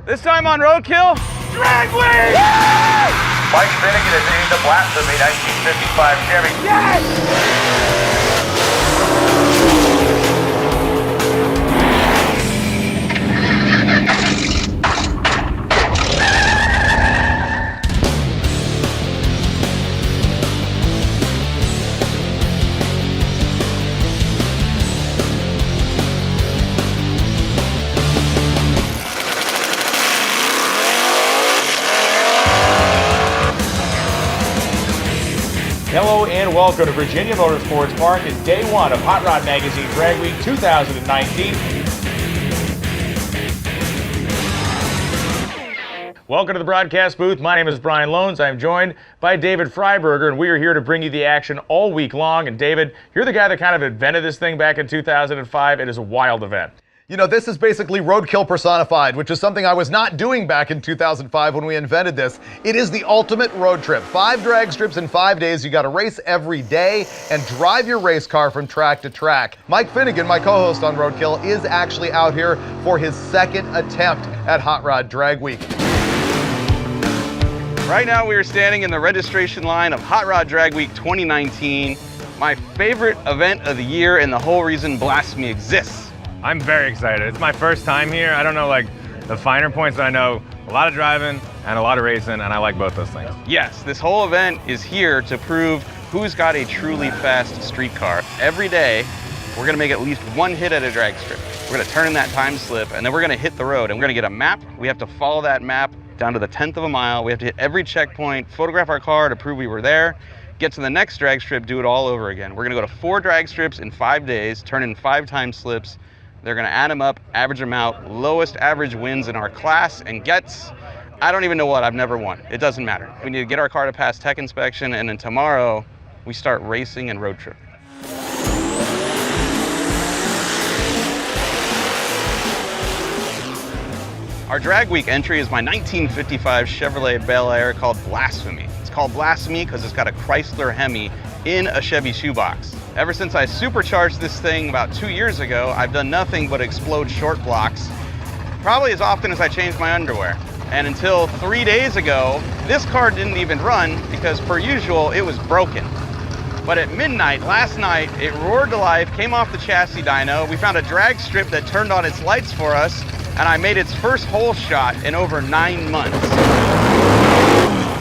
This time on Roadkill, Drag Week! Mike Finnegan is in the Blasphemi 1955 Chevy. Yes! Hello and welcome to Virginia Motorsports Park. It's day one of Hot Rod Magazine Drag Week 2019. Welcome to the broadcast booth. My name is Brian Loans. I'm joined by David Freiberger, and we are here to bring you the action all week long. And David, you're the guy that kind of invented this thing back in 2005. It is a wild event. You know, this is basically roadkill personified, which is something I was not doing back in 2005 when we invented this. It is the ultimate road trip. 5 drag strips in 5 days. You got to race every day and drive your race car from track to track. Mike Finnegan, my co-host on Roadkill, is actually out here for his second attempt at Hot Rod Drag Week. Right now we are standing in the registration line of Hot Rod Drag Week 2019, my favorite event of the year and the whole reason Blasphemi exists. I'm very excited. It's my first time here. I don't know like the finer points, but I know a lot of driving and a lot of racing, and I like both those things. Yes, this whole event is here to prove who's got a truly fast street car. Every day, we're gonna make at least one hit at a drag strip. We're gonna turn in that time slip, and then we're gonna hit the road, and we're gonna get a map. We have to follow that map down to the 10th of a mile. We have to hit every checkpoint, photograph our car to prove we were there, get to the next drag strip, do it all over again. We're gonna go to 4 drag strips in 5 days, turn in 5 time slips. They're gonna add them up, average them out. Lowest average wins in our class and gets, I don't even know what, I've never won. It doesn't matter. We need to get our car to pass tech inspection, and then tomorrow, we start racing and road trip. Our drag week entry is my 1955 Chevrolet Bel Air called Blasphemi. It's called Blasphemi because it's got a Chrysler Hemi in a Chevy shoebox. Ever since I supercharged this thing about 2 years ago, I've done nothing but explode short blocks, probably as often as I change my underwear. And until 3 days ago, this car didn't even run because per usual, it was broken. But at midnight last night, it roared to life, came off the chassis dyno. We found a drag strip that turned on its lights for us, and I made its first hole shot in over 9 months.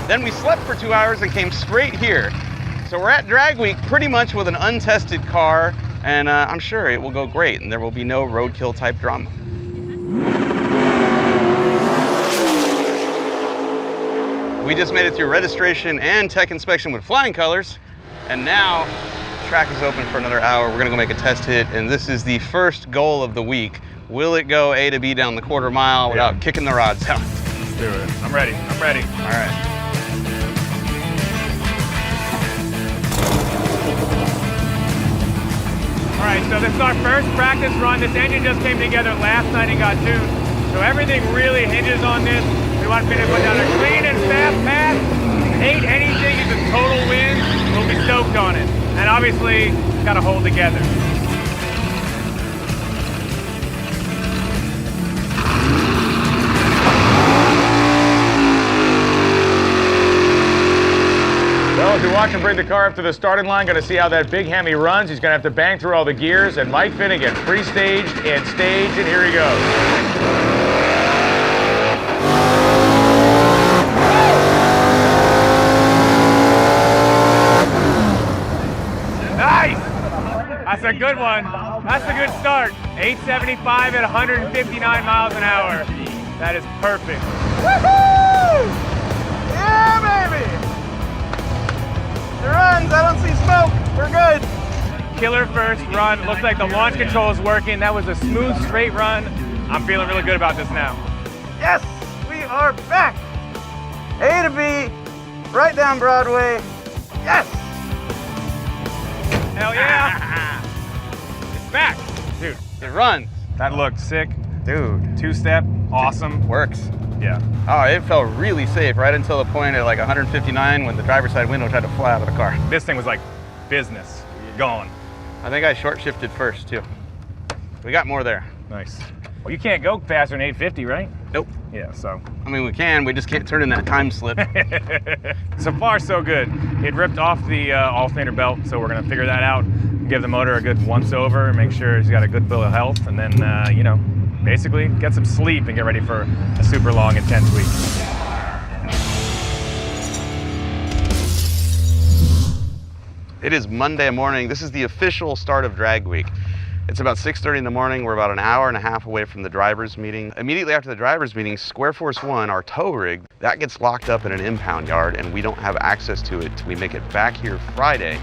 Then we slept for 2 hours and came straight here. So we're at Drag Week pretty much with an untested car, and I'm sure it will go great and there will be no roadkill type drama. We just made it through registration and tech inspection with flying colors, and now the track is open for another hour. We're gonna go make a test hit, and this is the first goal of the week. Will it go A to B down the quarter mile without kicking the rods out? Let's do it. I'm ready. I'm ready. All right. All right, so this is our first practice run. This engine just came together last night and got tuned. So everything really hinges on this. We want to put down a clean and fast pass. Hate anything is a total win. We'll be stoked on it. And obviously, it's got to hold together. So if you watch him bring the car up to the starting line, going to see how that big Hemi runs. He's going to have to bang through all the gears. And Mike Finnegan, pre-staged and staged, and here he goes. Nice! That's a good one. That's a good start. 875 at 159 miles an hour. That is perfect. Woohoo! Yeah, baby! It runs, I don't see smoke, we're good. Killer first run. Looks like the launch control is working. That was a smooth, straight run. I'm feeling really good about this now. Yes, we are back. A to B, right down Broadway. Yes! Hell yeah! It's back. Dude, It runs. that looked sick. Dude, two-step, awesome. Works. Yeah. Oh, it felt really safe right until the point at like 159 when the driver's side window tried to fly out of the car. This thing was like business. Going. I think I short shifted first too. We got more there. Nice. Well, you can't go faster than 850, right? Nope. Yeah, so. I mean, we can, we just can't turn in that time slip. So far, so good. It ripped off the alternator belt, so we're gonna figure that out, give the motor a good once over, make sure it's got a good bill of health, and then, you know, basically get some sleep and get ready for a super long, intense week. It is Monday morning. This is the official start of drag week. It's about 6:30 in the morning. We're about an hour and a half away from the driver's meeting. Immediately after the driver's meeting, Square Force 1, our tow rig, that gets locked up in an impound yard and we don't have access to it till we make it back here Friday,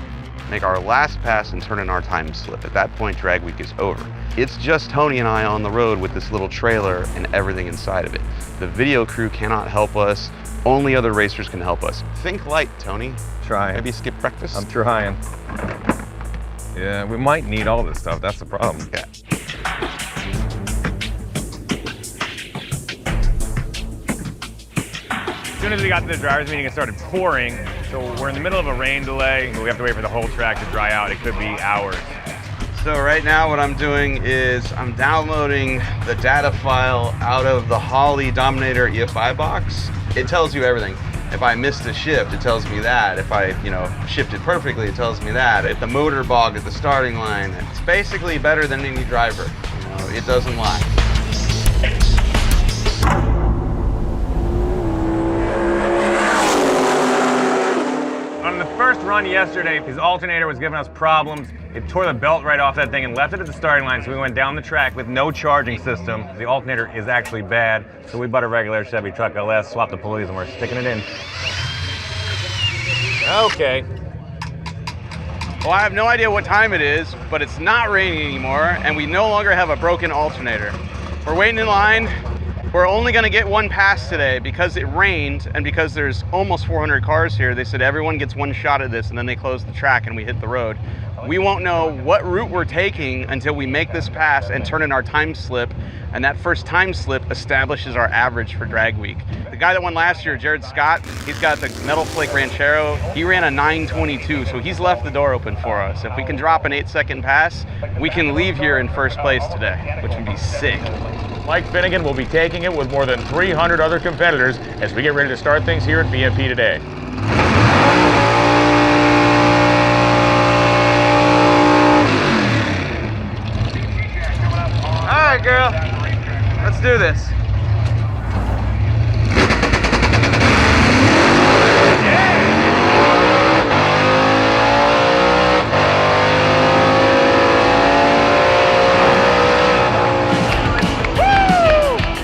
make our last pass and turn in our time slip. At that point, drag week is over. It's just Tony and I on the road with this little trailer and everything inside of it. The video crew cannot help us. Only other racers can help us. Think light, Tony. Trying. Maybe skip breakfast? I'm trying. Yeah, we might need all this stuff. That's the problem. Yeah. As soon as we got to the driver's meeting, it started pouring. So we're in the middle of a rain delay. We have to wait for the whole track to dry out. It could be hours. So right now what I'm doing is I'm downloading the data file out of the Holley Dominator EFI box. It tells you everything. If I missed a shift, it tells me that. If I, shifted perfectly, it tells me that. If the motor bogged at the starting line, it's basically better than any driver. It doesn't lie. On the first run yesterday, his alternator was giving us problems. It tore the belt right off that thing and left it at the starting line, so we went down the track with no charging system. The alternator is actually bad, so we bought a regular Chevy truck LS, swapped the pulleys, and we're sticking it in. Okay. Well, I have no idea what time it is, but it's not raining anymore, and we no longer have a broken alternator. We're waiting in line. We're only gonna get one pass today because it rained and because there's almost 400 cars here. They said everyone gets one shot at this and then they close the track and we hit the road. We won't know what route we're taking until we make this pass and turn in our time slip, and that first time slip establishes our average for drag week. The guy that won last year, Jared Scott, he's got the Metal Flake Ranchero. He ran a 9:22, so he's left the door open for us. If we can drop an 8-second pass, we can leave here in first place today, which would be sick. Mike Finnegan will be taking it with more than 300 other competitors as we get ready to start things here at BMP today. All right, girl, let's do this.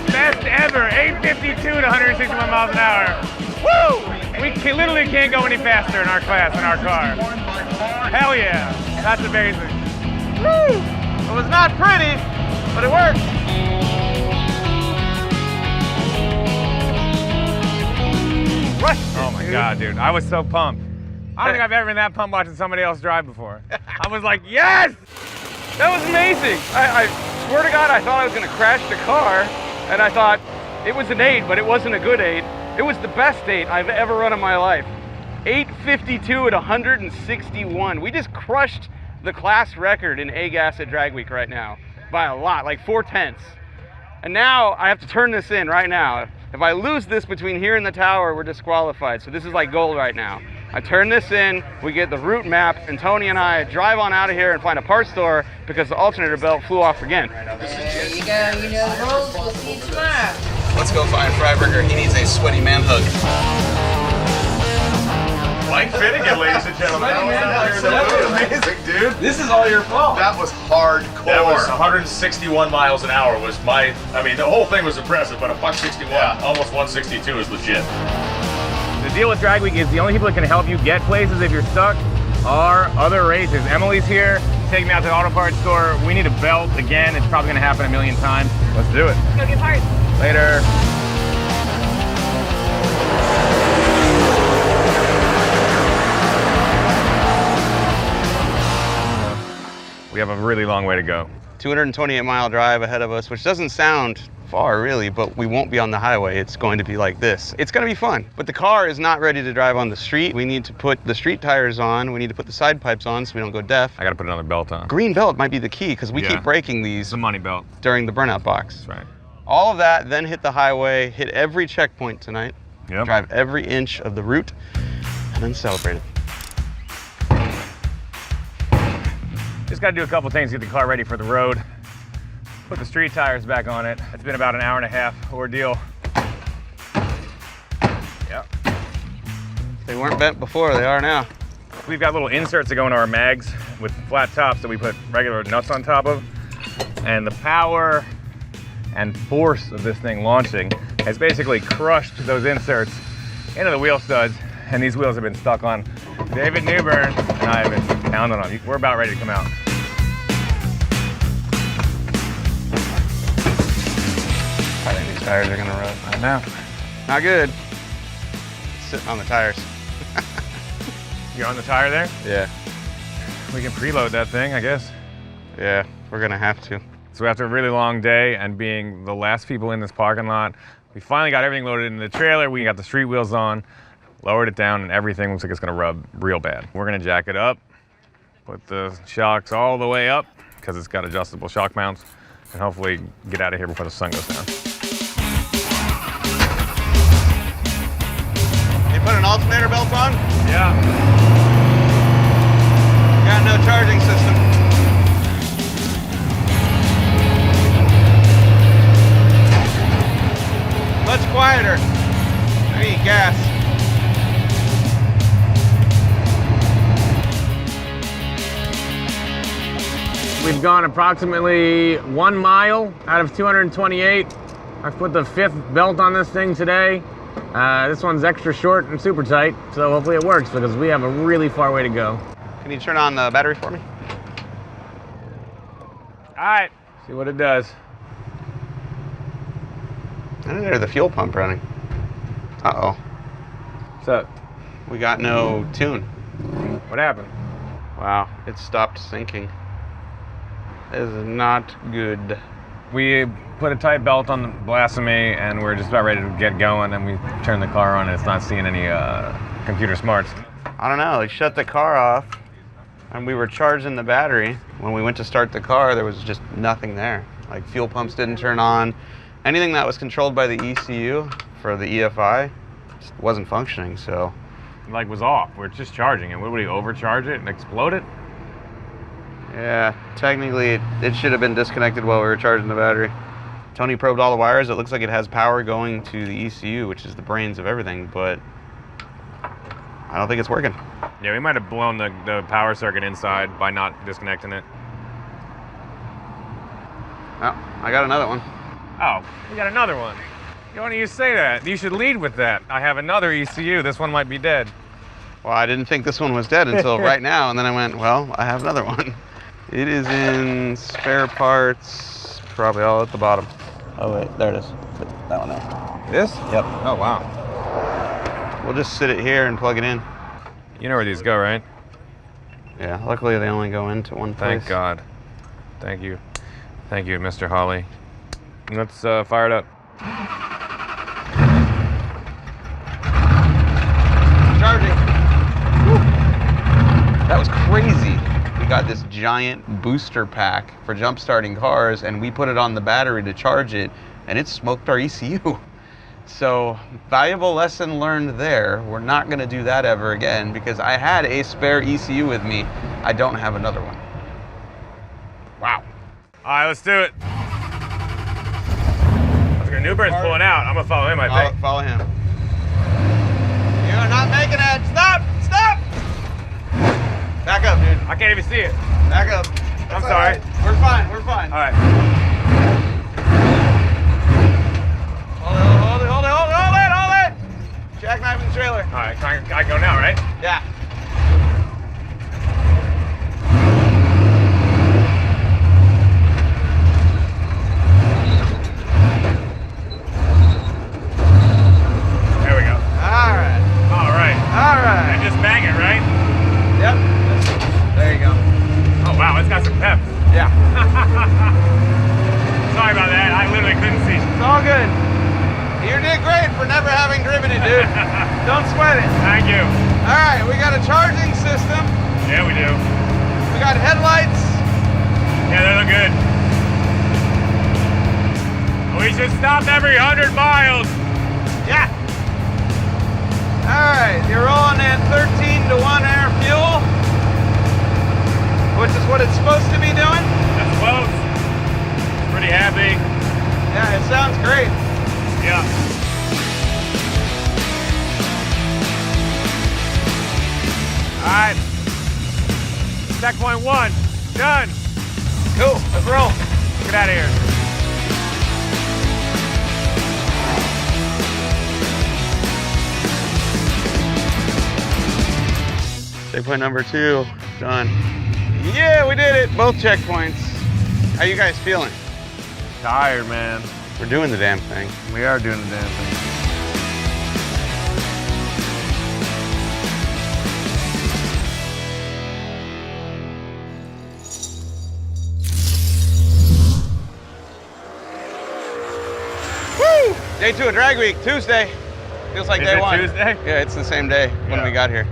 Best ever, 852 to 161 miles an hour. Woo! We literally can't go any faster in our class, in our car. Hell yeah, that's amazing. Woo! It was not pretty, but it worked. What? Oh my God, dude, I was so pumped. I don't think I've ever been that pumped watching somebody else drive before. I was like, yes! That was amazing. I swear to God, I thought I was gonna crash the car, and I thought it was an 8, but it wasn't a good 8. It was the best 8 I've ever run in my life. 8:52 at 161. We just crushed the class record in A-gas at drag week right now by a lot, like 4/10. And now I have to turn this in right now. If I lose this between here and the tower, we're disqualified. So this is like gold right now. I turn this in, we get the route map, and Tony and I drive on out of here and find a parts store because the alternator belt flew off again. There you go, you know the rules. We'll see you tomorrow. Let's go find Freiberger. He needs a sweaty man hug. Mike Finnegan, ladies and gentlemen. That was amazing, dude. This is all your fault. That was hardcore. That was 161 miles an hour was the whole thing was impressive, but a $161, almost 162 is legit. The deal with drag week is the only people that can help you get places if you're stuck are other racers. Emily's here, taking me out to the auto parts store. We need a belt again. It's probably gonna happen a million times. Let's do it. Go get parts. Later. We have a really long way to go. 228-mile drive ahead of us, which doesn't sound far really, but we won't be on the highway. It's going to be like this. It's going to be fun, but the car is not ready to drive on the street. We need to put the street tires on. We need to put the side pipes on so we don't go deaf. I gotta put another belt on. Green belt might be the key because we Yeah. keep breaking these It's a money belt. during the burnout box. That's right. All of that, then hit the highway, hit every checkpoint tonight, Yep. drive every inch of the route, and then celebrate it. Just got to do a couple things to get the car ready for the road. Put the street tires back on it. It's been about an hour and a half ordeal. Yep. They weren't bent before, they are now. We've got little inserts that go into our mags with flat tops that we put regular nuts on top of. And the power and force of this thing launching has basically crushed those inserts into the wheel studs. And these wheels have been stuck on. David Newburn and I have been pounding on them. We're about ready to come out. I think these tires are gonna rub. I know. Not good. Sitting on the tires. You're on the tire there? Yeah. We can preload that thing, I guess. Yeah, we're gonna have to. So after a really long day and being the last people in this parking lot, we finally got everything loaded in the trailer. We got the street wheels on, lowered it down, and everything looks like it's gonna rub real bad. We're gonna jack it up, put the shocks all the way up, because it's got adjustable shock mounts, and hopefully get out of here before the sun goes down. You put an alternator belt on? Yeah. Got no charging system. Much quieter. I need gas. We've gone approximately 1 mile out of 228. I've put the 5th belt on this thing today. This one's extra short and super tight, so hopefully it works because we have a really far way to go. Can you turn on the battery for me? All right, see what it does. I didn't hear the fuel pump running. Uh-oh. What's up? We got no tune. What happened? Wow, it stopped syncing. This is not good. We put a tight belt on the Blasphemi and we're just about ready to get going, and we turned the car on and it's not seeing any computer smarts. I don't know, it shut the car off and we were charging the battery. When we went to start the car, there was just nothing there. Like fuel pumps didn't turn on. Anything that was controlled by the ECU for the EFI just wasn't functioning, so. Like was off, we're just charging it. Would we overcharge it and explode it? Yeah, technically it should have been disconnected while we were charging the battery. Tony probed all the wires. It looks like it has power going to the ECU, which is the brains of everything, but I don't think it's working. Yeah, we might have blown the power circuit inside by not disconnecting it. Oh, I got another one. Oh, we got another one. Why don't you say that? You should lead with that. I have another ECU. This one might be dead. Well, I didn't think this one was dead until right now, and then I went, well, I have another one. It is in spare parts, probably all at the bottom. Oh wait, there it is. Put that one out. This? Yep. Oh, wow. We'll just sit it here and plug it in. You know where these go, right? Yeah, luckily they only go into one place. Thank God. Thank you. Thank you, Mr. Hawley. Let's fire it up. Charging. Woo. That was crazy. We got this giant booster pack for jump starting cars, and we put it on the battery to charge it, and it smoked our ECU. So, valuable lesson learned there. We're not going to do that ever again because I had a spare ECU with me. I don't have another one. Wow. All right, let's do it. Newburn's pulling out. I'm going to follow him, I think. Follow him. You're not making it. Stop! Stop! Back up, dude. I can't even see it. Back up. I'm sorry. Right. We're fine. We're fine. All right. Hold it. Jackknifing the trailer. All right, I go now, right? Yeah. There we go. All right. And just bang it, right? Yep. There you go. Oh, wow, it's got some pep. Yeah. Sorry about that. I literally couldn't see. It's all good. You did great for never having driven it, dude. Don't sweat it. Thank you. All right, we got a charging system. Yeah, we do. We got headlights. Yeah, they look good. We should stop every 100 miles. Yeah. All right, you're rolling at 13-to-1 air fuel, which is what it's supposed to be doing. That's close. Pretty happy. Yeah, it sounds great. Yeah. All right. Checkpoint 1, done. Cool, let's roll. Get out of here. Checkpoint number 2, done. Yeah, we did it, both checkpoints. How you guys feeling? Tired, man. We're doing the damn thing. We are doing the damn thing. Woo! Day 2 of drag week, Tuesday. Feels like Is day it 1. Tuesday? Yeah, it's the same day when we got here.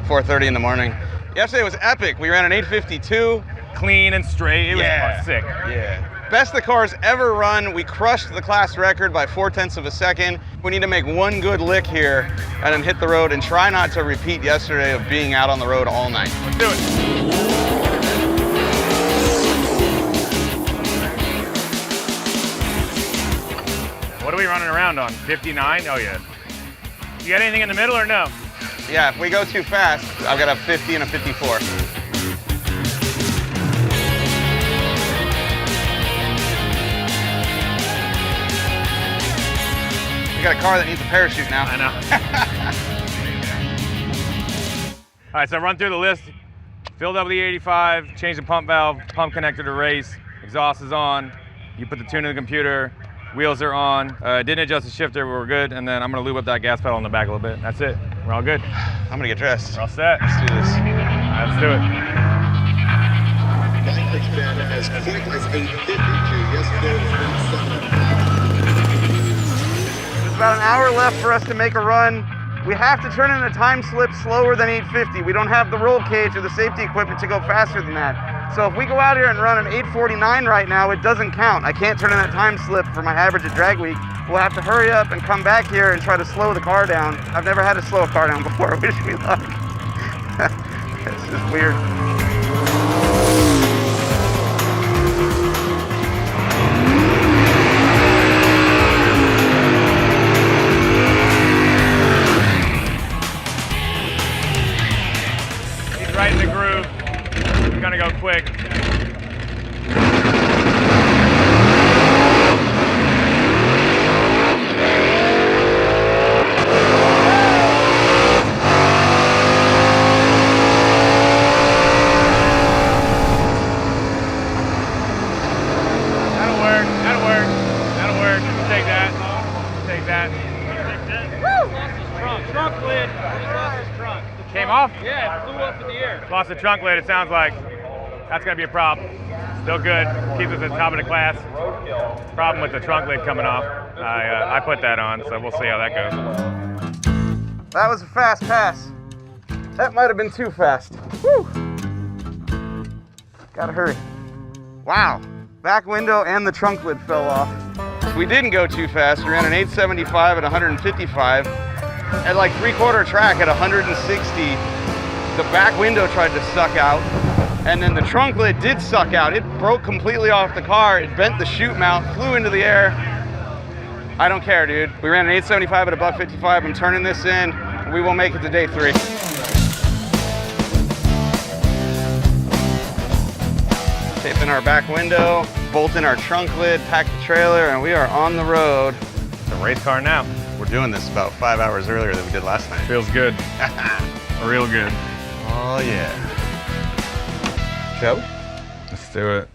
4:30 in the morning. Yesterday was epic. We ran an 852. Clean and straight. It was sick. Yeah. Best the car's ever run. We crushed the class record by 0.4 of a second. We need to make one good lick here and then hit the road and try not to repeat yesterday of being out on the road all night. Let's do it. What are we running around on? 59? Oh yeah. You got anything in the middle or no? Yeah, if we go too fast, I've got a 50 and a 54. We got a car that needs a parachute now. I know. All right, so run through the list. Filled up the 85, change the pump valve, pump connector to race, exhaust is on, you put the tune in the computer, wheels are on, didn't adjust the shifter, we're good, and then I'm gonna lube up that gas pedal in the back a little bit. That's it, we're all good. I'm gonna get dressed. We're all set. Let's do this. All right, let's do it. It's been as quick as 8:52. Yesterday was 7. There's about an hour left for us to make a run. We have to turn in a time slip slower than 850. We don't have the roll cage or the safety equipment to go faster than that. So if we go out here and run an 849 right now, it doesn't count. I can't turn in that time slip for my average at drag week. We'll have to hurry up and come back here and try to slow the car down. I've never had to slow a car down before. Wish me luck. This is weird. Right in the groove. We're gonna go quick. That'll work. That'll work. That'll work. We'll take that. We'll take that. Woo! Trunk lid. Came off? Yeah, it flew up in the air. Lost the trunk lid, it sounds like. That's gonna be a problem. Still good, keeps us at the top of the class. Problem with the trunk lid coming off. I put that on, so we'll see how that goes. That was a fast pass. That might have been too fast. Woo! Gotta hurry. Wow, back window and the trunk lid fell off. We didn't go too fast. We ran an 875 at 155. At like 3/4 track at 160, the back window tried to suck out, and then the trunk lid did suck out. It broke completely off the car. It bent the chute mount, flew into the air. I don't care, dude. We ran an 875 at a $155. I'm turning this in. We will make it to day 3. Taping our back window, bolting our trunk lid, packed the trailer, and we are on the road. It's a race car now. We're doing this about 5 hours earlier than we did last night. Feels good. Real good. Oh yeah. Shall we? Let's do it.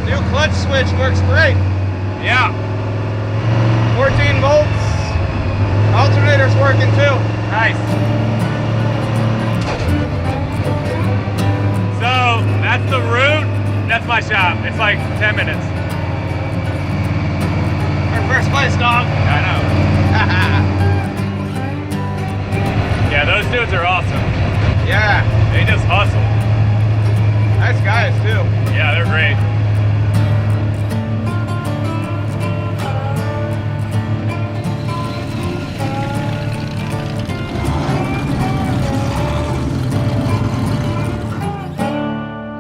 New clutch switch works great. Yeah. 14 volts. Alternator's working too. Nice. So that's the route. That's my shop. It's like 10 minutes. Our first place, dog. I know. Yeah, those dudes are awesome. Yeah, They just hustle. nice guys too. Yeah, they're great.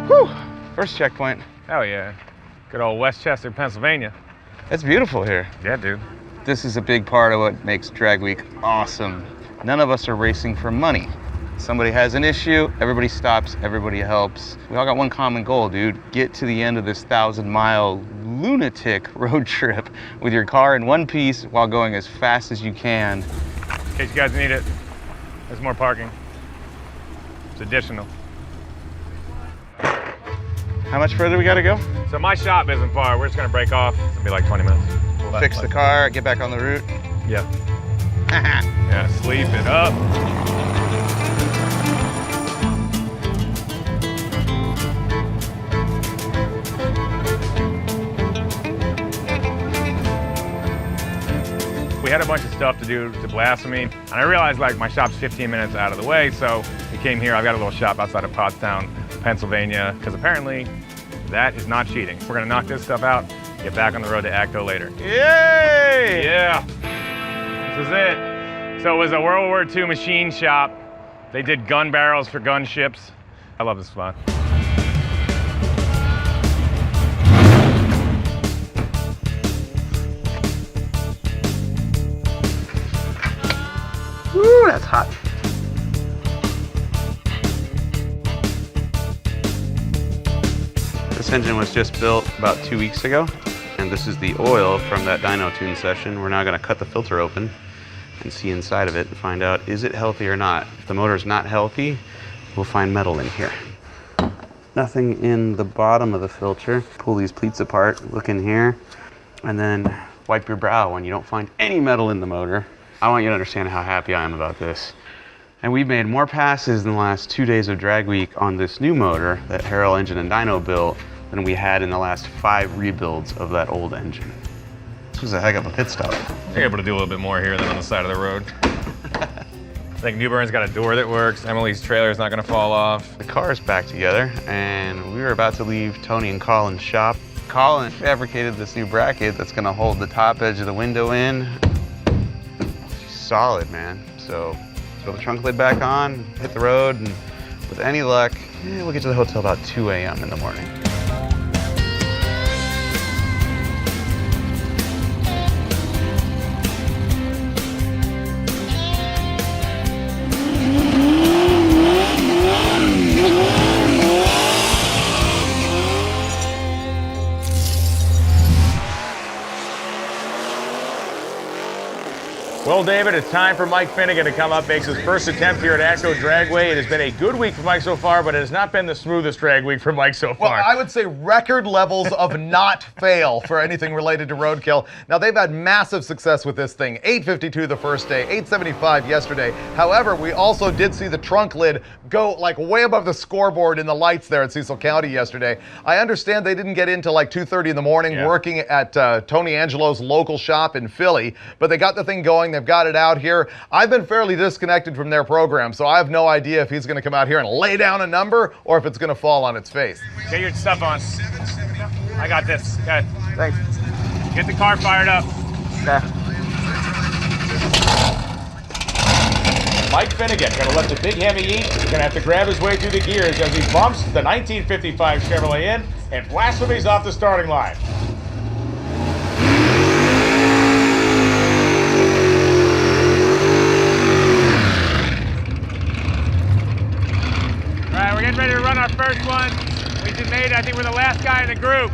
Whew, first checkpoint. Oh yeah. Good old Westchester, Pennsylvania. It's beautiful here. Yeah, dude. This is a big part of what makes Drag Week awesome. None of us are racing for money. Somebody has an issue, everybody stops, everybody helps. We all got one common goal, dude. Get to the end of this 1,000-mile lunatic road trip with your car in one piece while going as fast as you can. In case you guys need it, there's more parking. It's additional. How much further we gotta go? So my shop isn't far. We're just gonna break off. It'll be like 20 minutes. We'll fix the car, get back on the route. Yeah. Yeah, sleep it up. We had a bunch of stuff to do to Blasphemi, and I realized like my shop's 15 minutes out of the way, so we came here. I've got a little shop outside of Pottstown, Pennsylvania, because apparently that is not cheating. We're gonna knock this stuff out, get back on the road to ACTO later. Yay! Yeah, this is it. So it was a World War II machine shop. They did gun barrels for gunships. I love this spot. Woo, that's hot. This engine was just built about 2 weeks ago, and this is the oil from that dyno tune session. We're now gonna cut the filter open and see inside of it and find out, is it healthy or not? If the motor's not healthy, we'll find metal in here. Nothing in the bottom of the filter. Pull these pleats apart, look in here, and then wipe your brow when you don't find any metal in the motor. I want you to understand how happy I am about this. And we've made more passes in the last 2 days of Drag Week on this new motor that Harrell Engine and Dyno built than we had in the last 5 rebuilds of that old engine. This was a heck of a pit stop. You're able to do a little bit more here than on the side of the road. I think Newburn's got a door that works. Emily's trailer's not gonna fall off. The car is back together, and we were about to leave Tony and Colin's shop. Colin fabricated this new bracket that's gonna hold the top edge of the window in. Solid, man. So throw the trunk lid back on, hit the road, and with any luck, we'll get to the hotel about 2 a.m. in the morning. Well, David, it's time for Mike Finnegan to come up, makes his first attempt here at ACTO Dragway. It has been a good week for Mike so far, but it has not been the smoothest drag week for Mike so far. Well, I would say record levels of not fail for anything related to Roadkill. Now, they've had massive success with this thing. 852 the first day, 875 yesterday. However, we also did see the trunk lid go like way above the scoreboard in the lights there at Cecil County yesterday. I understand they didn't get into like 2:30 in the morning working at Tony Angelo's local shop in Philly, but they got the thing going. They've got it out here. I've been fairly disconnected from their program, so I have no idea if he's going to come out here and lay down a number or if it's going to fall on its face. Get your stuff on. I got this. Okay. Thanks. Get the car fired up. Mike Finnegan gonna let the big Hemi eat. He's gonna have to grab his way through the gears as he bumps the 1955 Chevrolet in, and Blasphemi's off the starting line. All right, we're getting ready to run our first one. We just made it. I think we're the last guy in the group.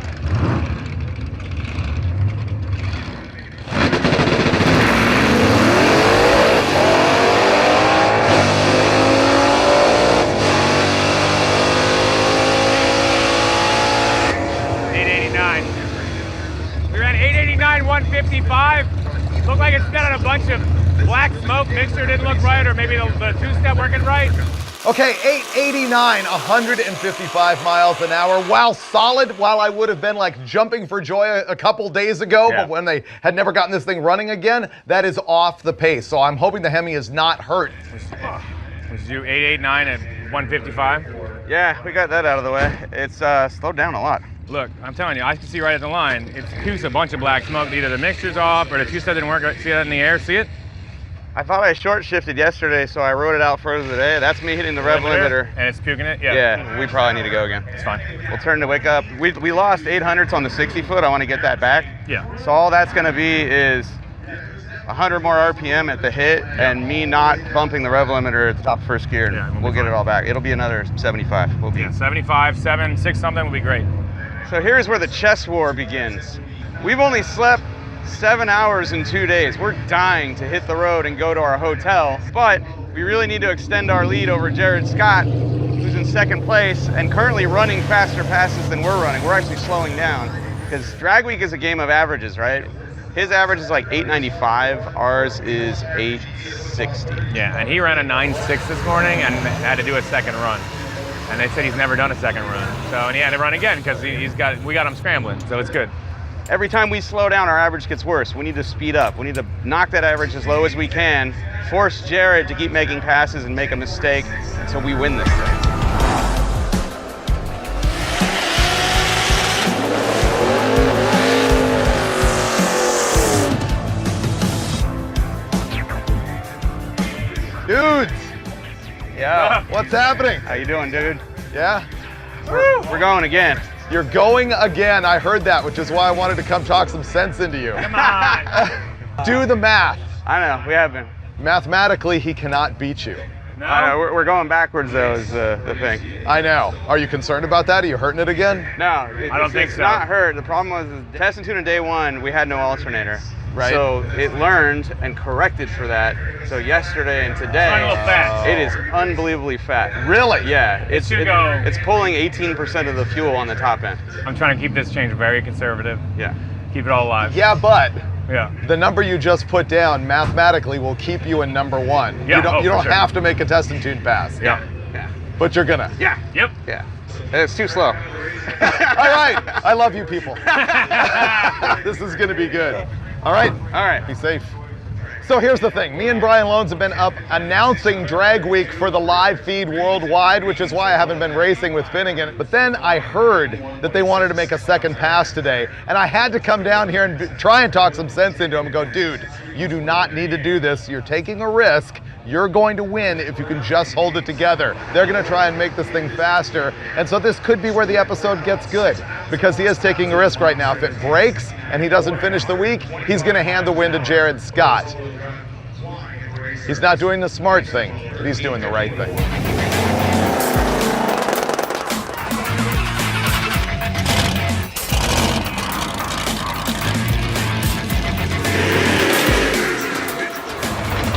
We ran 889, 155. Looked like it spit out a bunch of black smoke. Mixer didn't look right, or maybe the two-step working right. Okay, 889, 155 miles an hour. While solid, while I would have been like jumping for joy a couple days ago, but when they had never gotten this thing running again, that is off the pace. So I'm hoping the Hemi is not hurt. Was you 889 at 155? Yeah, we got that out of the way. It's slowed down a lot. Look, I'm telling you, I can see right at the line. It's a bunch of black smoke. Either the mixture's off or the two-step didn't work. See that in the air? See it? I thought I short shifted yesterday, so I rode it out further today. That's me hitting the rev limiter. And it's puking it? Yeah. Yeah, we probably need to go again. It's fine. We'll turn to wake up. We lost 800s on the 60 foot. I want to get that back. Yeah. So all that's going to be is 100 more RPM at the hit and me not bumping the rev limiter at the top of first gear. And we'll get it all back. It'll be another 75. We'll be 75, 7, 6 something will be great. So here's where the chess war begins. We've only slept 7 hours in 2 days. We're dying to hit the road and go to our hotel, but we really need to extend our lead over Jared Scott, who's in second place and currently running faster passes than we're running. We're actually slowing down because drag week is a game of averages, right? His average is like 895, ours is 860. Yeah, and he ran a 9.6 this morning and had to do a second run. And they said he's never done a second run. So, and he had to run again because we got him scrambling, so it's good. Every time we slow down, our average gets worse. We need to speed up. We need to knock that average as low as we can, force Jared to keep making passes and make a mistake until we win this thing. Dudes, Yeah. what's happening? How you doing, dude? Yeah? We're going again. You're going again. I heard that, which is why I wanted to come talk some sense into you. Come on. Do the math. I know, we have been. Mathematically, he cannot beat you. No? I know, we're going backwards though is the thing. I know. Are you concerned about that? Are you hurting it again? No, I don't think it's so. not hurt. The problem was is test and tune on day one, we had no alternator. Right. So it learned and corrected for that. So yesterday and today, It's a little fat. it is unbelievably fat. Really? Yeah, it's pulling 18% of the fuel on the top end. I'm trying to keep this change very conservative. Yeah. Keep it all alive. Yeah, but Yeah. the number you just put down mathematically will keep you in number one. Yeah, You don't for sure. have to make a test and tune pass. Yeah. Yeah. But you're gonna. Yeah. Yep. Yeah. It's too slow. All right. I love you people. This is gonna be good. All right. All right. Be safe. So here's the thing. Me and Brian Loans have been up announcing Drag Week for the live feed worldwide, which is why I haven't been racing with Finnegan. But then I heard that they wanted to make a second pass today, and I had to come down here and try and talk some sense into him and go, dude, you do not need to do this. You're taking a risk. You're going to win if you can just hold it together. They're going to try and make this thing faster. And so this could be where the episode gets good, because he is taking a risk right now. If it breaks and he doesn't finish the week, he's going to hand the win to Jared Scott. He's not doing the smart thing, but he's doing the right thing.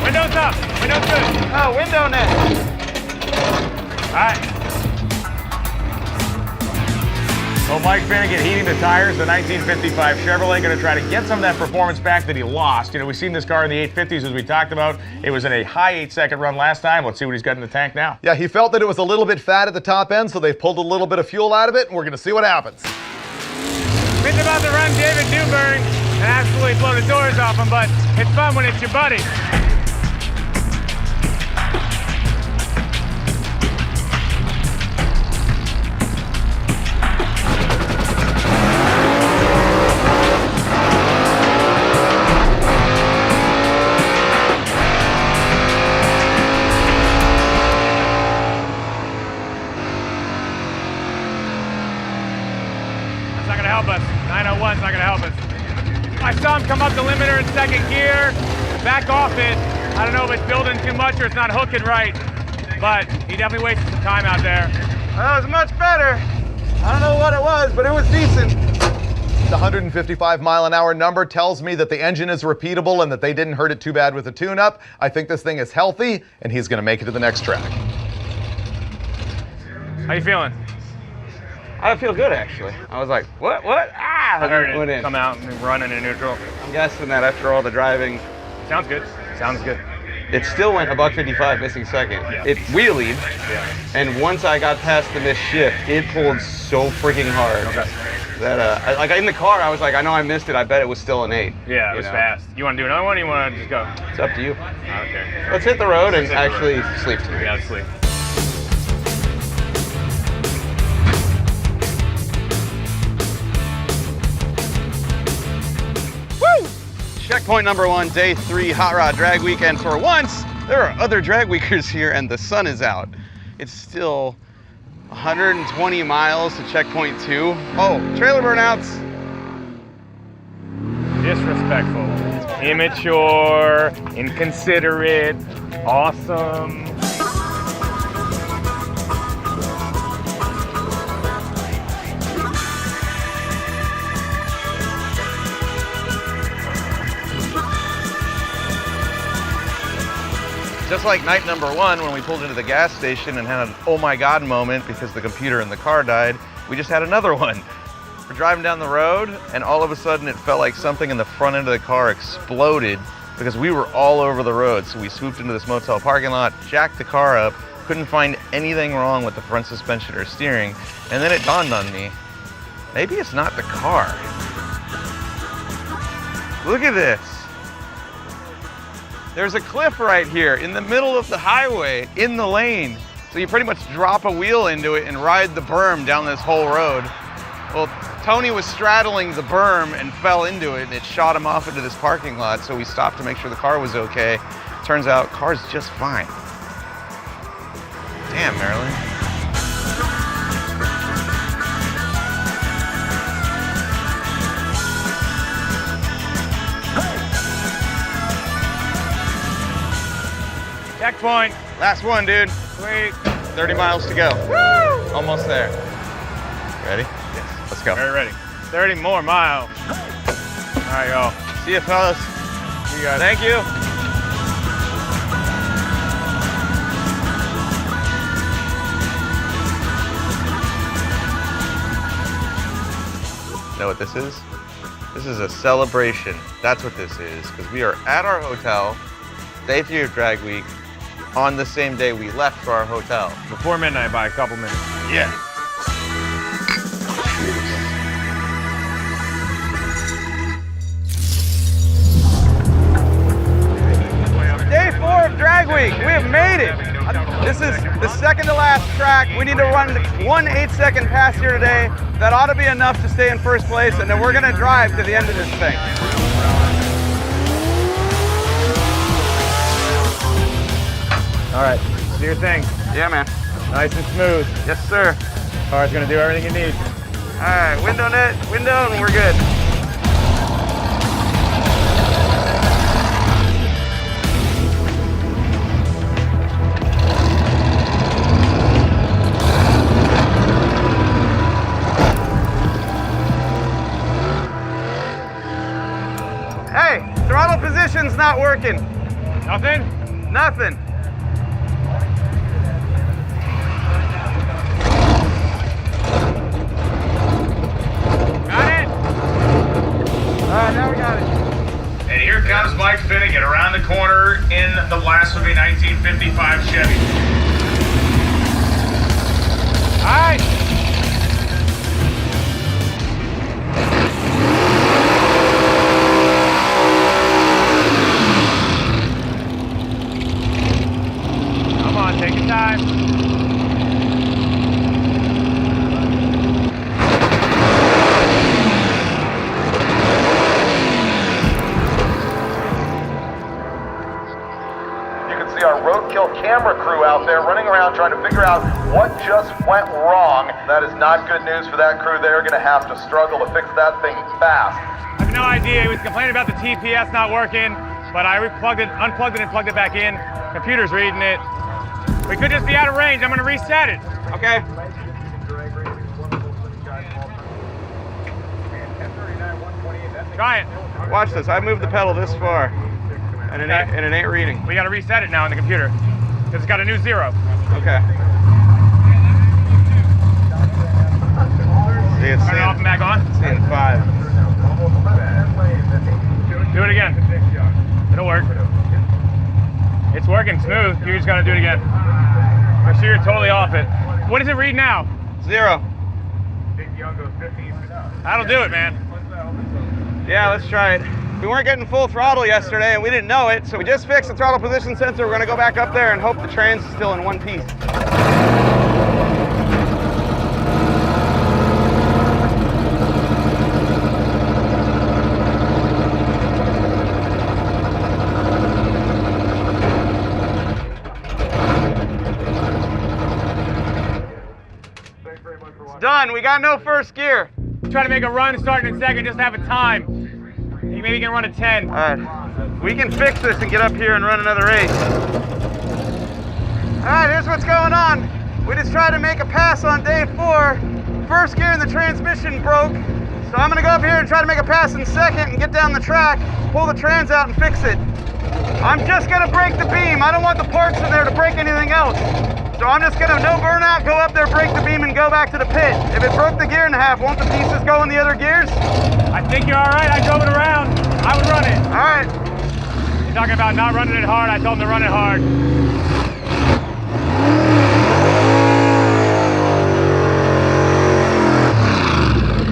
Windows up. Windows good. Oh, window net. All right. Well, Mike Finnegan heating the tires, the 1955 Chevrolet, going to try to get some of that performance back that he lost. You know, we've seen this car in the 850s, as we talked about. It was in a high 8-second run last time. Let's see what he's got in the tank now. Yeah, he felt that it was a little bit fat at the top end, so they've pulled a little bit of fuel out of it, and we're going to see what happens. It's about to run David Newburn and absolutely blow the doors off him, but it's fun when it's your buddy. That's not gonna help us. 901's not gonna help us. I saw him come up the limiter in second gear, back off it. I don't know if it's building too much or it's not hooking right, but he definitely wasted some time out there. That was much better. I don't know what it was, but it was decent. The 155 mile an hour number tells me that the engine is repeatable and that they didn't hurt it too bad with the tune-up. I think this thing is healthy, and he's going to make it to the next track. How you feeling? I feel good, actually. I was like, what? Ah! I heard went it in. come out and run in a neutral. I'm guessing that after all the driving. Sounds good. Sounds good. it still went $1.55 missing second. It wheelied, and once I got past the missed shift, it pulled so freaking hard that like in the car, I was like, I know I missed it. I bet it was still an 8. Yeah, it was fast. You want to do another one, or you want to just go? It's up to you. Okay. Let's hit the road and actually sleep tonight. Yeah, let's sleep. Checkpoint number 1, day 3, hot rod drag weekend. For once, there are other drag weekers here and the sun is out. It's still 120 miles to checkpoint 2. Oh, trailer burnouts. Disrespectful, immature, inconsiderate, awesome. Just like night number 1 when we pulled into the gas station and had an oh my god moment because the computer in the car died, we just had another one. We're driving down the road and all of a sudden it felt like something in the front end of the car exploded because we were all over the road. So we swooped into this motel parking lot, jacked the car up, couldn't find anything wrong with the front suspension or steering, and then it dawned on me, maybe it's not the car. Look at this. There's a cliff right here in the middle of the highway, in the lane. So you pretty much drop a wheel into it and ride the berm down this whole road. Well, Tony was straddling the berm and fell into it, and it shot him off into this parking lot, so we stopped to make sure the car was okay. Turns out, car's just fine. Damn, Marilyn. Checkpoint. Last one, dude. Sweet. 30 miles to go. Woo! Almost there. Ready? Yes. Let's go. Very ready. 30 more miles. All right, y'all. See you, fellas. See you guys. Thank you. Know what this is? This is a celebration. That's what this is, because we are at our hotel, day 3 of drag week, on the same day we left for our hotel. Before midnight by a couple minutes. Yeah. Day 4 of drag week. We have made it. This is the second to last track. We need to run 1 8-second pass here today. That ought to be enough to stay in first place, and then we're gonna drive to the end of this thing. All right, do your thing. Yeah, man. Nice and smooth. Yes, sir. Car's gonna do everything you need. All right, window net, window, and we're good. Hey, throttle position's not working. Nothing? Nothing. Now we got it. And here comes Mike Finnegan around the corner in the Blasphemi 1955 Chevy. All right. Come on, take your time. Our Roadkill camera crew out there running around trying to figure out what just went wrong. That is not good news for that crew. They're going to have to struggle to fix that thing fast. I have no idea. He was complaining about the TPS not working, but I unplugged it and plugged it back in. Computer's reading it. We could just be out of range. I'm going to reset it. Okay. Try it. Watch this. I moved the pedal this far, and it ain't reading. We got to reset it now in the computer because it's got a new 0. Okay. See, it's Turn it off and back on. seeing 5. Do it again. It'll work. It's just gotta do it again. Make sure you're totally off it. What does it read now? 0. That'll do it, man. Yeah, let's try it. We weren't getting full throttle yesterday and we didn't know it, so we just fixed the throttle position sensor. We're gonna go back up there and hope the trans is still in one piece. It's done, we got no first gear. Try to make a run starting in second, just have a time. Maybe you can run a 10. All right, we can fix this and get up here and run another race. All right, here's what's going on. We just tried to make a pass on day 4. First gear in the transmission broke. So I'm gonna go up here and try to make a pass in second and get down the track, pull the trans out and fix it. I'm just gonna break the beam. I don't want the parts in there to break anything else. So I'm just gonna, no burnout, go up there, break the beam and go back to the pit. If it broke the gear in half, won't the pieces go in the other gears? I think you're all right. I drove it around. I would run it. All right. You're talking about not running it hard. I told him to run it hard.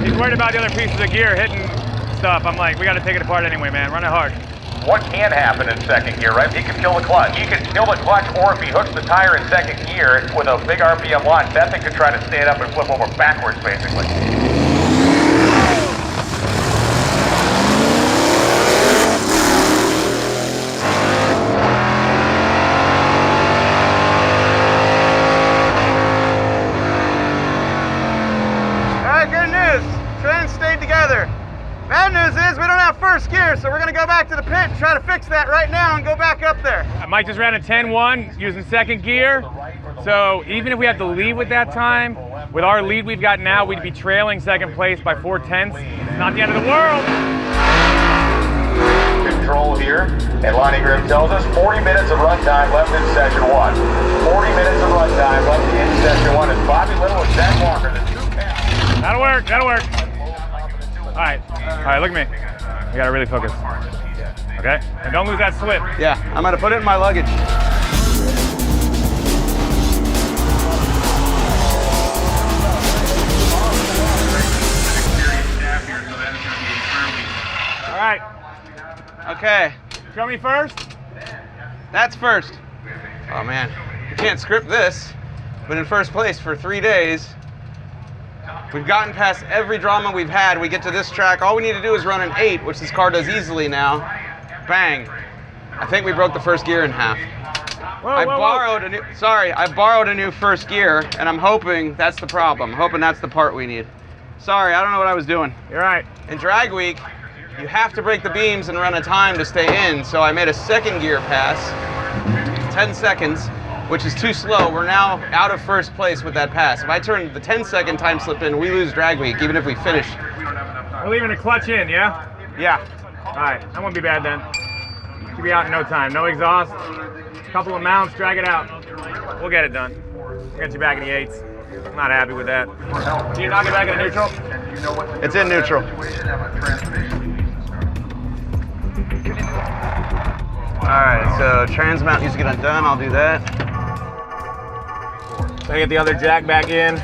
He's worried about the other pieces of gear hitting stuff. I'm like, we got to take it apart anyway, man. Run it hard. What can happen in second gear, right? He could kill the clutch. He could kill the clutch, or if he hooks the tire in second gear with a big RPM launch, that thing could try to stand up and flip over backwards, basically. All right, good news. Trans stayed together. Bad news is we don't have first gear, so we're gonna go back to the pit and try to fix that right now and go back up there. Mike just ran a 10-1 using second gear. So even if we have to lead with that time, with our lead we've got now, we'd be trailing second place by 4/10. It's not the end of the world. Control here, and Lonnie Grimm tells us 40 minutes of runtime left in session 1. 40 minutes of runtime left in session 1, and Bobby Little and Zach Walker, the two cats. That'll work, that'll work. All right, look at me. We gotta really focus. Okay, and don't lose that slip. Yeah, I'm gonna put it in my luggage. All right. Okay, Show me first. that's first. Oh man, you can't script this. But in first place for 3 days. We've gotten past every drama we've had. We get to this track. All we need to do is run an 8, which this car does easily now. Bang. I think we broke the first gear in half. I borrowed a new first gear, and I'm hoping that's the problem. I'm hoping that's the part we need. Sorry, I don't know what I was doing. You're right. In drag week, you have to break the beams and run a time to stay in, so I made a second gear pass, 10 seconds, which is too slow. We're now out of first place with that pass. If I turn the 10-second time slip in, we lose drag week, even if we finish. We're leaving the clutch in, yeah? Yeah. All right, that won't be bad then. Should be out in no time. No exhaust, couple of mounts, drag it out. We'll get it done. We'll get you back in the 8s. I'm not happy with that. Can you knock it back in the neutral? It's in neutral. All right, so trans mount needs to get undone. I'll do that. So get the other jack back in.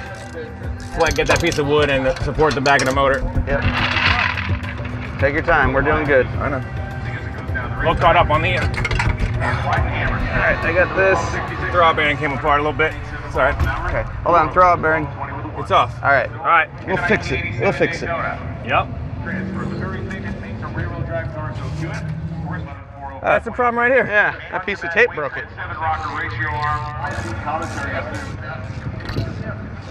Get that piece of wood and support the back of the motor. Yep. Take your time. We're doing good. I know. Well caught up on the end. All right, I got this. Throw bearing came apart a little bit. It's all right. Okay. Hold on. Throw out bearing. It's off. All right. All right. We'll fix it. We'll fix it. Yep. That's the problem right here. Yeah, that piece of tape broke it.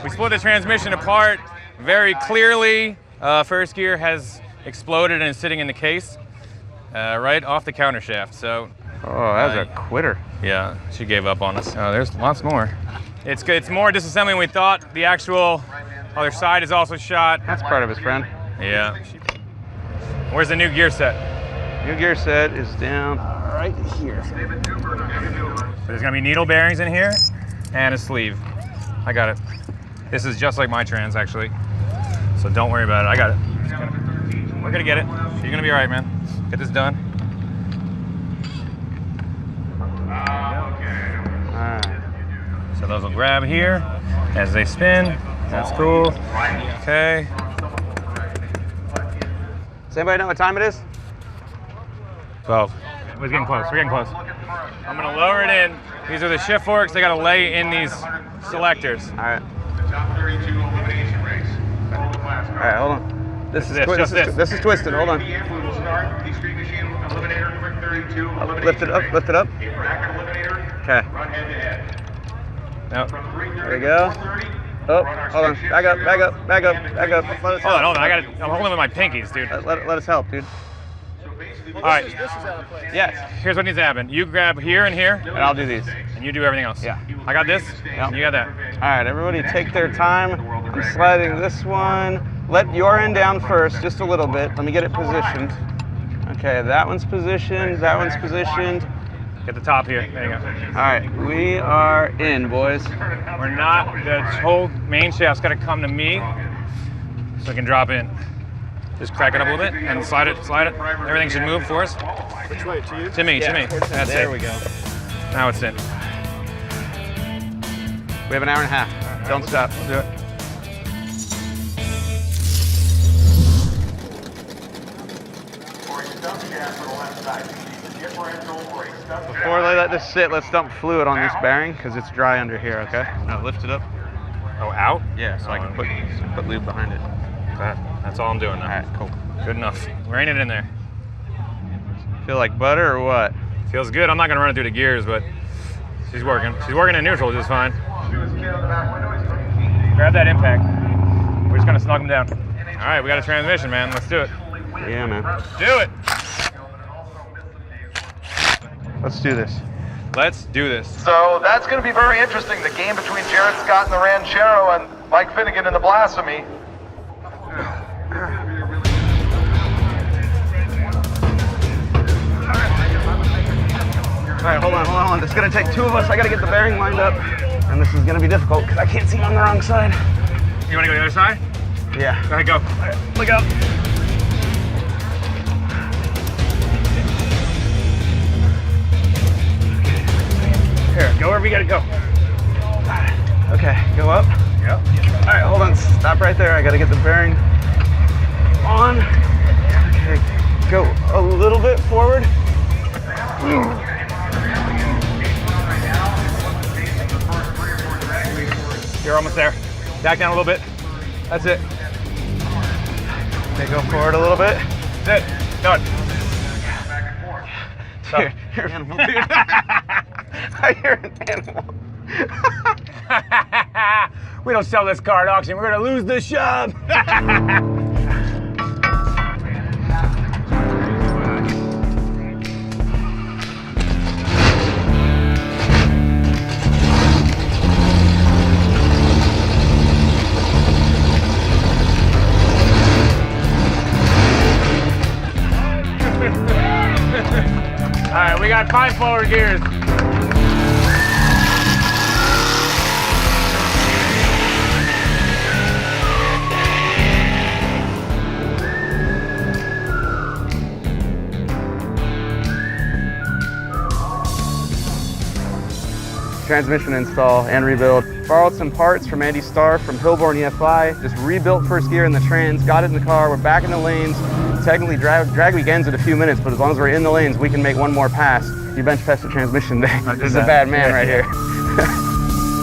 We split the transmission apart very clearly. First gear has exploded and is sitting in the case, right off the counter shaft. So, Oh, that was a quitter. yeah, she gave up on us. Oh, there's lots more. It's good. It's more disassembly than we thought. The actual other side is also shot. That's part of his friend. Yeah. Where's the new gear set? New gear set is down right here. There's gonna be needle bearings in here and a sleeve. I got it. This is just like my trans, actually. So don't worry about it. I got it. We're gonna get it. You're gonna be all right, man. Get this done. All grab here as they spin. That's cool. Okay. Does anybody know what time it is? 12. We're getting close. We're getting close. I'm gonna lower it in. These are the shift forks. They gotta lay in these selectors. All right. All right, hold on. This is twisted. Hold on. Lift it up. Lift it up. Okay. Nope. There we go. Oh, hold on. Back up. Back up. Back up. Back up. Let us Hold on. I'm holding with my pinkies, dude. Let us help, dude. All right. Yes. Here's what needs to happen. You grab here and here, And I'll do these. and you do everything else. Yeah. I got this. Yep. You got that. All right, everybody take their time. I'm sliding this one. Let your end down first, just a little bit. Let me get it positioned. Okay, that one's positioned. That one's positioned. Get the top here. There you go. All right, we are in, boys. We're not. The whole main shaft's got to come to me, so I can drop in. Just crack it up a little bit and slide it. Slide it. Everything should move for us. Which way, to you? To me. To me. That's There it. we go. Now it's in. We have an hour and a half. Don't stop. Do it. Before they let this sit, let's dump fluid on this bearing because it's dry under here. Okay. Now lift it up. Oh, out? Yeah, so I can put lube behind it. That's all I'm doing now. All right, cool. Good enough. Rain it in there. Feel like butter or what? Feels good. I'm not gonna run it through the gears, but she's working. She's working in neutral just fine. Grab that impact. We're just gonna snug them down. All right, we got a transmission, man. Let's do it. Yeah, man. Do it. Let's do this. Let's do this. So that's going to be very interesting. The game between Jared Scott in the Ranchero and Mike Finnegan in the Blasphemi. All right, hold on. It's gonna take two of us. I gotta get the bearing lined up, and this is gonna be difficult because I can't see on the wrong side. You wanna go the other side? Yeah. Go ahead, go. Look out. Here, go wherever you gotta go. Okay, go up. Yep. All right, hold on. Stop right there. I gotta get the bearing on. Okay, go a little bit forward. You're almost there. Back down a little bit. That's it. Okay, go forward a little bit. That's it. Done. You're an animal, dude. You're an animal. We don't sell this car at auction. We're gonna lose this shop. All right, we got 5 forward gears. Transmission install and rebuild. Borrowed some parts from Andy Starr from Hillborn EFI. Just rebuilt first gear in the trans, got it in the car, we're back in the lanes. Technically drag week ends in a few minutes, but as long as we're in the lanes, we can make one more pass. You bench press the transmission day. This is a bad man right here.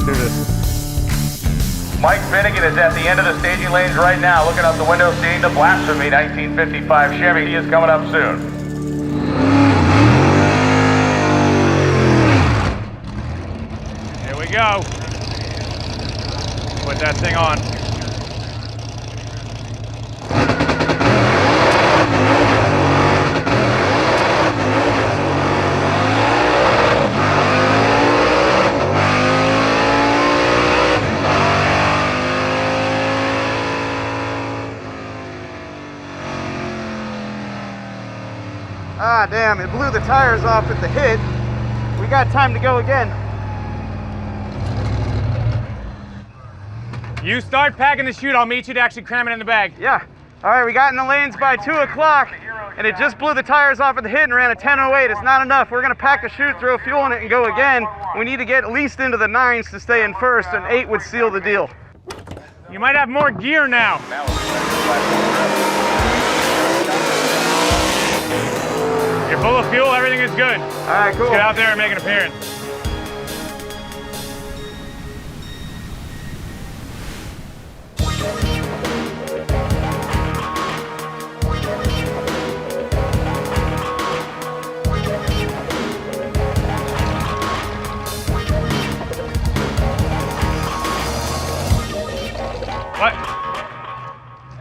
Do this. Mike Finnegan is at the end of the staging lanes right now, looking out the window, seeing the Blasphemi 1955 Chevy. He is coming up soon. Here we go. Put that thing on. Ah, damn, it blew the tires off at the hit. We got time to go again. You start packing the chute. I'll meet you to actually cram it in the bag. Yeah. All right, we got in the lanes by 2 o'clock, and it just blew the tires off of the hit and ran a 10.08. It's not enough. We're gonna pack the chute, throw fuel in it, and go again. We need to get at least into the 9s to stay in first, and 8 would seal the deal. You might have more gear now. You're full of fuel, everything is good. All right, cool. Let's get out there and make an appearance. What?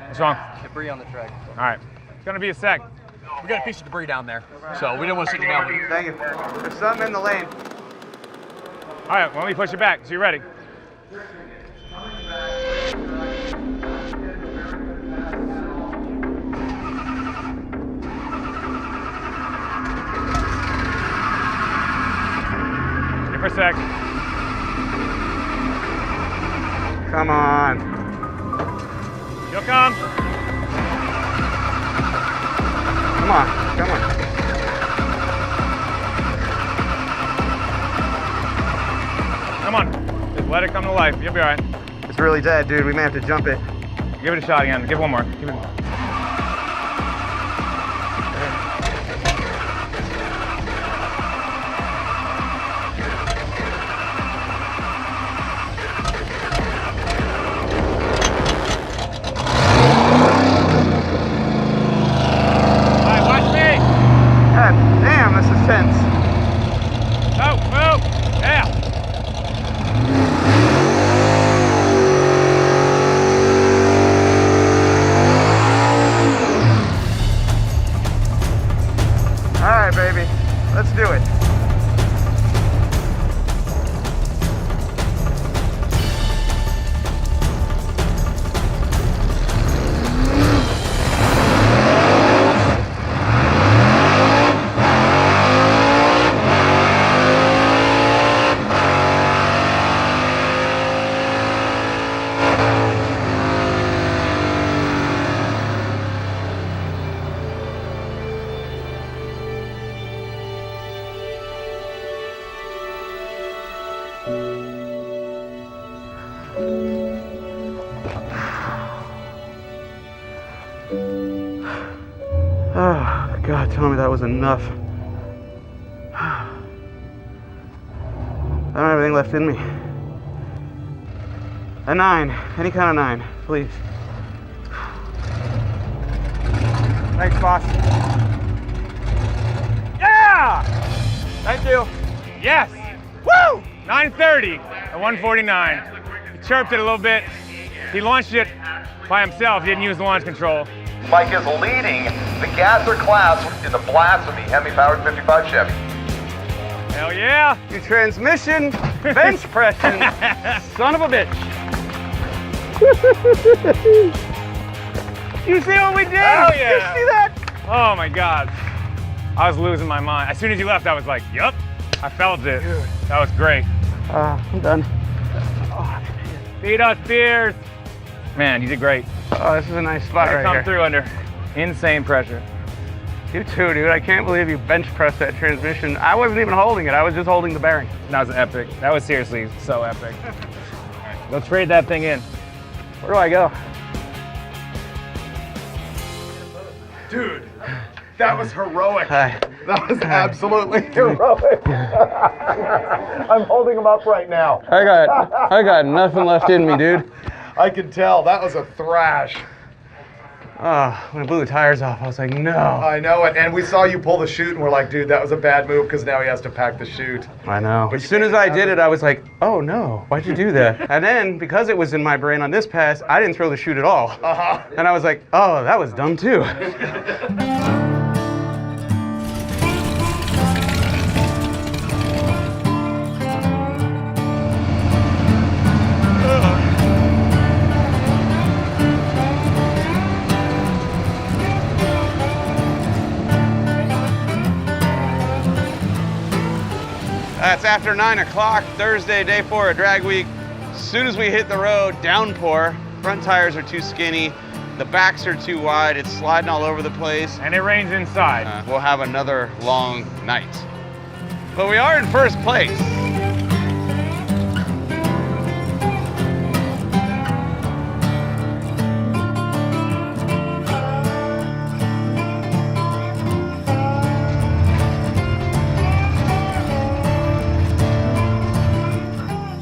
What's wrong? Debris on the track. All right. It's gonna be a sec. We got a piece of debris down there, so we didn't want to sit you down. Thank you. There's something in the lane. All right, well, let me push it back so you're ready. Give her a sec. Come on. You'll come. Come on, come on. Come on. Just let it come to life. You'll be all right. It's really dead, dude. We may have to jump it. Give it a shot again. Give it one more. Give it. Damn, this is tense. Oh, oh, yeah. All right, baby. Let's do it. Oh, God, tell me that was enough. I don't have anything left in me. A 9, any kind of 9, please. Thanks, boss. Yeah! Thank you. Yes! Woo! 930 at 149. He chirped it a little bit. He launched it by himself. He didn't use the launch control. Mike is leading the gasser class in the Blasphemi Hemi-powered 55 Chevy. Hell yeah! Your transmission, bench pressing, son of a bitch. You see what we did? Hell yeah! You see that? Oh my God. I was losing my mind. As soon as you left, I was like, yup, I felt it. Dude. That was great. I'm done. Feed us beers. Man, you did great. Oh, this is a nice spot right Come here. through under insane pressure. You too, dude. I can't believe you bench pressed that transmission. I wasn't even holding it. I was just holding the bearing. That was epic. That was seriously so epic. Let's trade that thing in. Where do I go? Dude, that was heroic. Hi. That was absolutely heroic. I'm holding him up right now. I got nothing left in me, dude. I can tell. That was a thrash. When it blew the tires off, I was like, no. I know it. And we saw you pull the chute, and we're like, dude, that was a bad move because now he has to pack the chute. I know. As soon as I did it, I was like, oh no, why'd you do that? And then, because it was in my brain on this pass, I didn't throw the chute at all. And I was like, oh, that was dumb too. That's after 9 o'clock, Thursday, day 4 of drag week. As soon as we hit the road, downpour. Front tires are too skinny. The backs are too wide. It's sliding all over the place. And it rains inside. We'll have another long night. But we are in first place.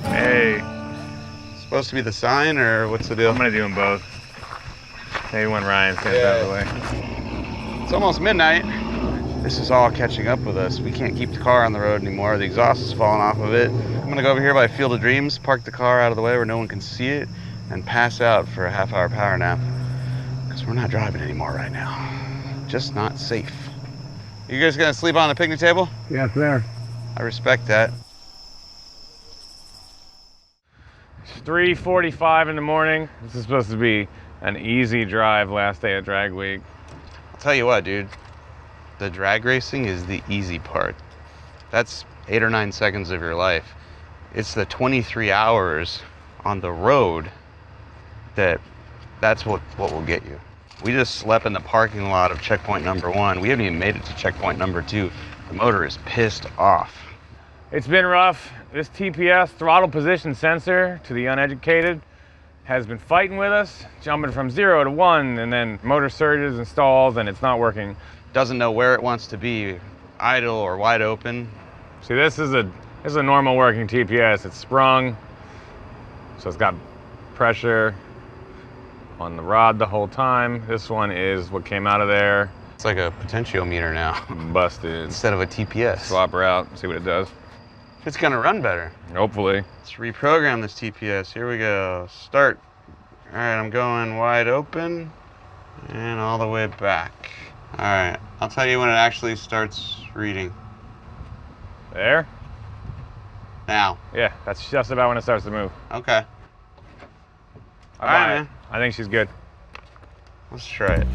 Hey. Supposed to be the sign, or what's the deal? I'm gonna do them both. Maybe when Ryan stands out of the way. It's almost midnight. This is all catching up with us. We can't keep the car on the road anymore. The exhaust is falling off of it. I'm gonna go over here by Field of Dreams, park the car out of the way where no one can see it, and pass out for a half-hour power nap. Because we're not driving anymore right now. Just not safe. You guys gonna sleep on the picnic table? Yes, sir. I respect that. It's 3:45 in the morning. This is supposed to be an easy drive last day of drag week. I'll tell you what, dude. The drag racing is the easy part. That's 8 or 9 seconds of your life. It's the 23 hours on the road that's what will get you. We just slept in the parking lot of checkpoint number 1. We haven't even made it to checkpoint number 2. The motor is pissed off. It's been rough. This TPS, throttle position sensor, to the uneducated, has been fighting with us, jumping from 0 to 1, and then motor surges and stalls, and it's not working. Doesn't know where it wants to be, idle or wide open. See, this is a normal working TPS. It's sprung, so it's got pressure on the rod the whole time. This one is what came out of there. It's like a potentiometer now. Busted. Instead of a TPS. Swap her out, see what it does. It's gonna run better. Hopefully. Let's reprogram this TPS. Here we go. Start. All right, I'm going wide open and all the way back. All right, I'll tell you when it actually starts reading. There? Now. Yeah, that's just about when it starts to move. Okay. I All right, buy it. man. I think she's good. Let's try it.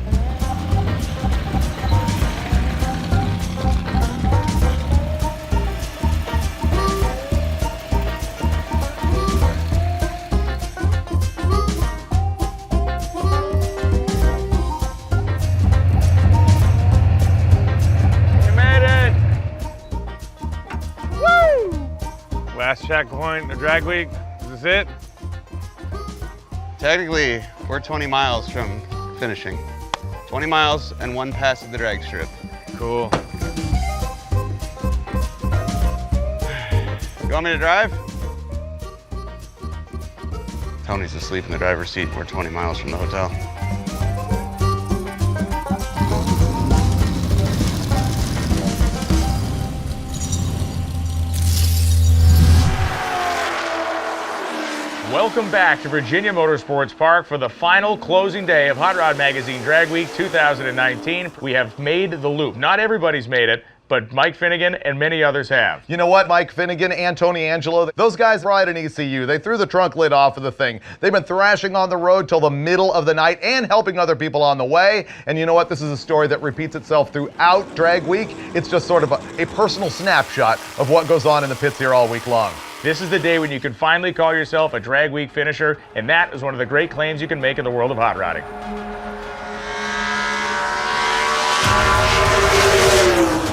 Last checkpoint of drag week. Is this it? Technically, we're 20 miles from finishing. 20 miles and 1 pass of the drag strip. Cool. You want me to drive? Tony's asleep in the driver's seat. We're 20 miles from the hotel. Welcome back to Virginia Motorsports Park for the final closing day of Hot Rod Magazine Drag Week 2019. We have made the loop. Not everybody's made it, but Mike Finnegan and many others have. You know what, Mike Finnegan and Tony Angelo, those guys ride an ECU. They threw the trunk lid off of the thing. They've been thrashing on the road till the middle of the night and helping other people on the way. And you know what? This is a story that repeats itself throughout Drag Week. It's just sort of a personal snapshot of what goes on in the pits here all week long. This is the day when you can finally call yourself a Drag Week finisher, and that is one of the great claims you can make in the world of hot rodding.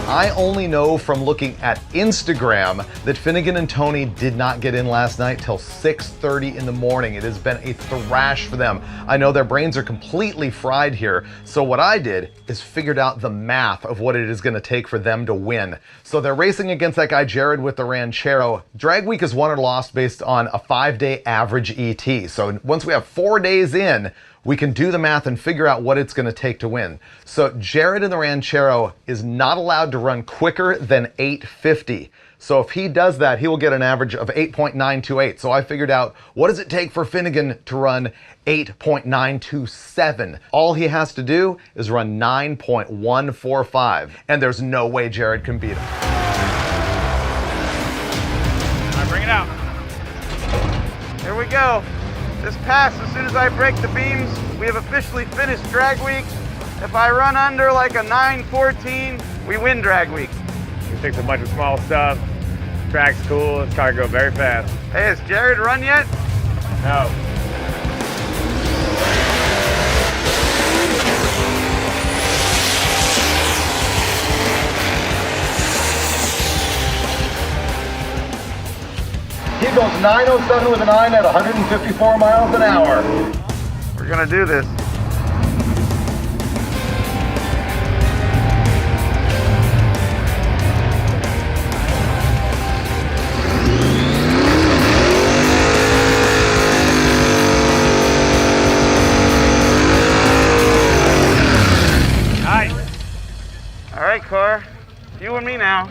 I only know from looking at Instagram that Finnegan and Tony did not get in last night till 6:30 in the morning. It has been a thrash for them. I know their brains are completely fried here. So what I did is figured out the math of what it is going to take for them to win. So they're racing against that guy Jared with the Ranchero. Drag Week is won or lost based on a 5-day average ET. So once we have 4 days in, we can do the math and figure out what it's going to take to win. So Jared in the Ranchero is not allowed to run quicker than 850. So if he does that, he will get an average of 8.928. So I figured out, what does it take for Finnegan to run 8.927? All he has to do is run 9.145. And there's no way Jared can beat him. All right, bring it out. Here we go. This pass, as soon as I break the beams, we have officially finished Drag Week. If I run under like a 9:14, we win Drag Week. We fixed a bunch of small stuff. Track's cool. This car go very fast. Hey, has Jared run yet? No. 907 with a 9 at 154 miles an hour. We're gonna do this. All right, car, you and me now.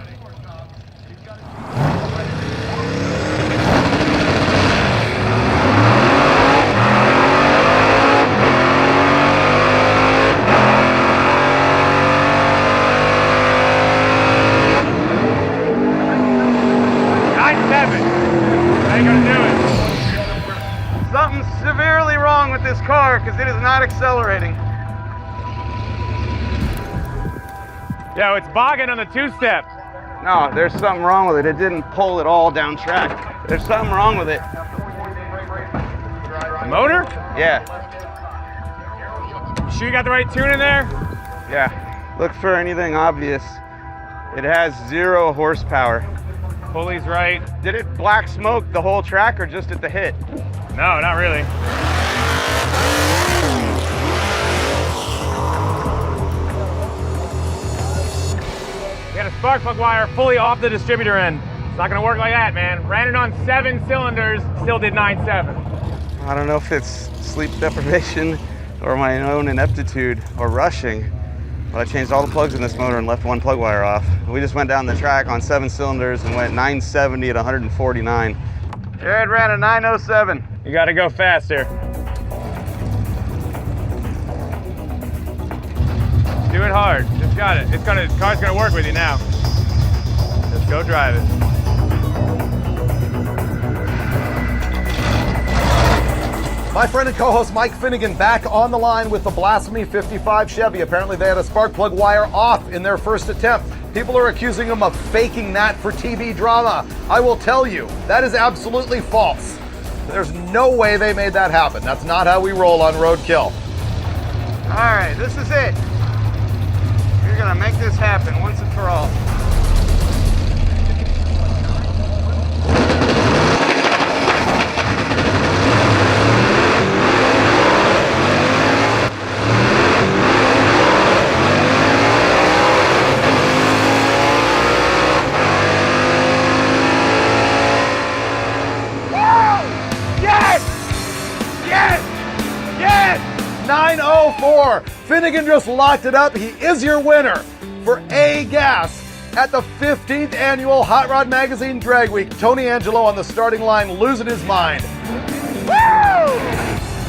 Something's severely wrong with this car because it is not accelerating. Yo, it's bogging on the two-step. No, there's something wrong with it. It didn't pull it all down track. There's something wrong with it. The motor? Yeah. You sure you got the right tune in there? Yeah. Look for anything obvious. It has 0 horsepower. Pulley's right. Did it black smoke the whole track or just at the hit? No, not really. We got a spark plug wire fully off the distributor end. It's not gonna work like that, man. Ran it on 7 cylinders, still did 9.7. I don't know if it's sleep deprivation or my own ineptitude or rushing, but I changed all the plugs in this motor and left 1 plug wire off. We just went down the track on 7 cylinders and went 970 at 149. Jared ran a 907. You gotta go faster. Do it hard, just got it. The car's gonna work with you now. Just go drive it. My friend and co-host Mike Finnegan back on the line with the Blasphemi 55 Chevy. Apparently they had a spark plug wire off in their first attempt. People are accusing them of faking that for TV drama. I will tell you, that is absolutely false. There's no way they made that happen. That's not how we roll on Roadkill. All right, this is it. You're gonna make this happen once and for all. Yes! Yes! Yes! 904. Finnegan just locked it up. He is your winner for A gas at the 15th annual Hot Rod Magazine Drag Week. Tony Angelo on the starting line, losing his mind. Woo!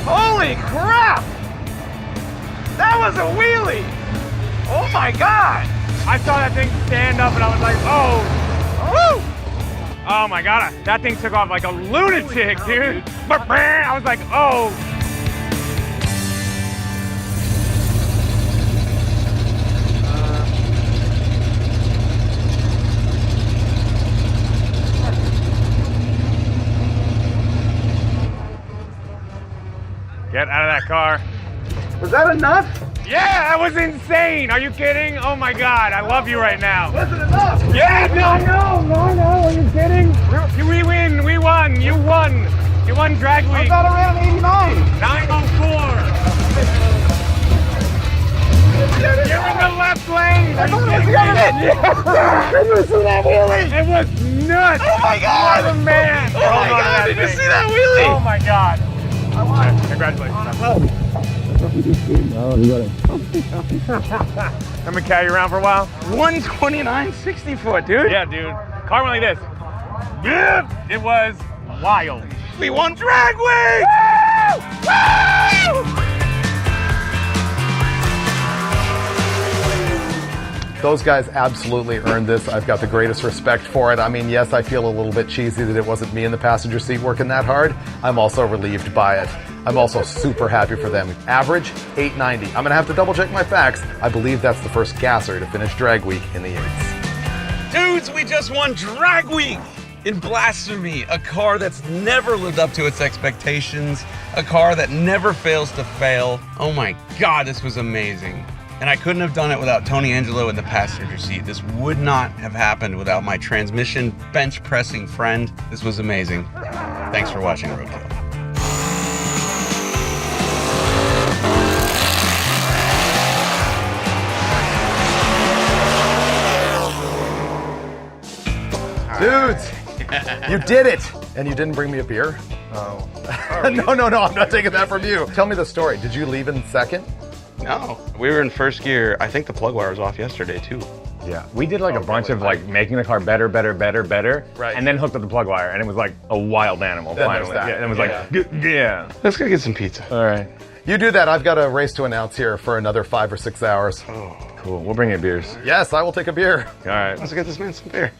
Holy crap! That was a wheelie! Oh my God! I saw that thing stand up and I was like, oh! Woo! Oh my God, that thing took off like a lunatic, dude! I was like, oh! Get out of that car. Was that enough? Yeah, that was insane. Are you kidding? Oh my God, I love you right now. Wasn't enough? Yeah, no, are you kidding? We win, we won, you won. You won Drag Week. I thought around 89. 904. You're in the left lane. I thought I was getting it. Did you see that wheelie? It was nuts. Oh my God. You're the man. Oh my God, did you see that wheelie? Oh my God. I won. Congratulations. I'm gonna carry you around for a while. 129 60 foot, dude. Yeah, dude. Car went like this. Yeah. It was wild. We won Drag Week! Woo! Woo! Those guys absolutely earned this. I've got the greatest respect for it. I mean, yes, I feel a little bit cheesy that it wasn't me in the passenger seat working that hard. I'm also relieved by it. I'm also super happy for them. Average, 890. I'm gonna have to double check my facts. I believe that's the first gasser to finish Drag Week in the 8s. Dudes, we just won Drag Week in Blasphemi, a car that's never lived up to its expectations, a car that never fails to fail. Oh my God, this was amazing. And I couldn't have done it without Tony Angelo in the passenger seat. This would not have happened without my transmission bench pressing friend. This was amazing. Thanks for watching Roadkill. Dudes, you did it! And you didn't bring me a beer? Oh. No, I'm not taking that from you. Tell me the story. Did you leave in second? No, we were in first gear. I think the plug wire was off yesterday too. Yeah, we did like a bunch of like making the car better, Right. and then hooked up the plug wire, and it was like a wild animal Then finally. there's that. Yeah, and it was like, yeah. Let's go get some pizza. All right, You do that. I've got a race to announce here for another 5 or 6 hours. cool. We'll bring you beers. Yes, I will take a beer. All right. Let's get this man some beer.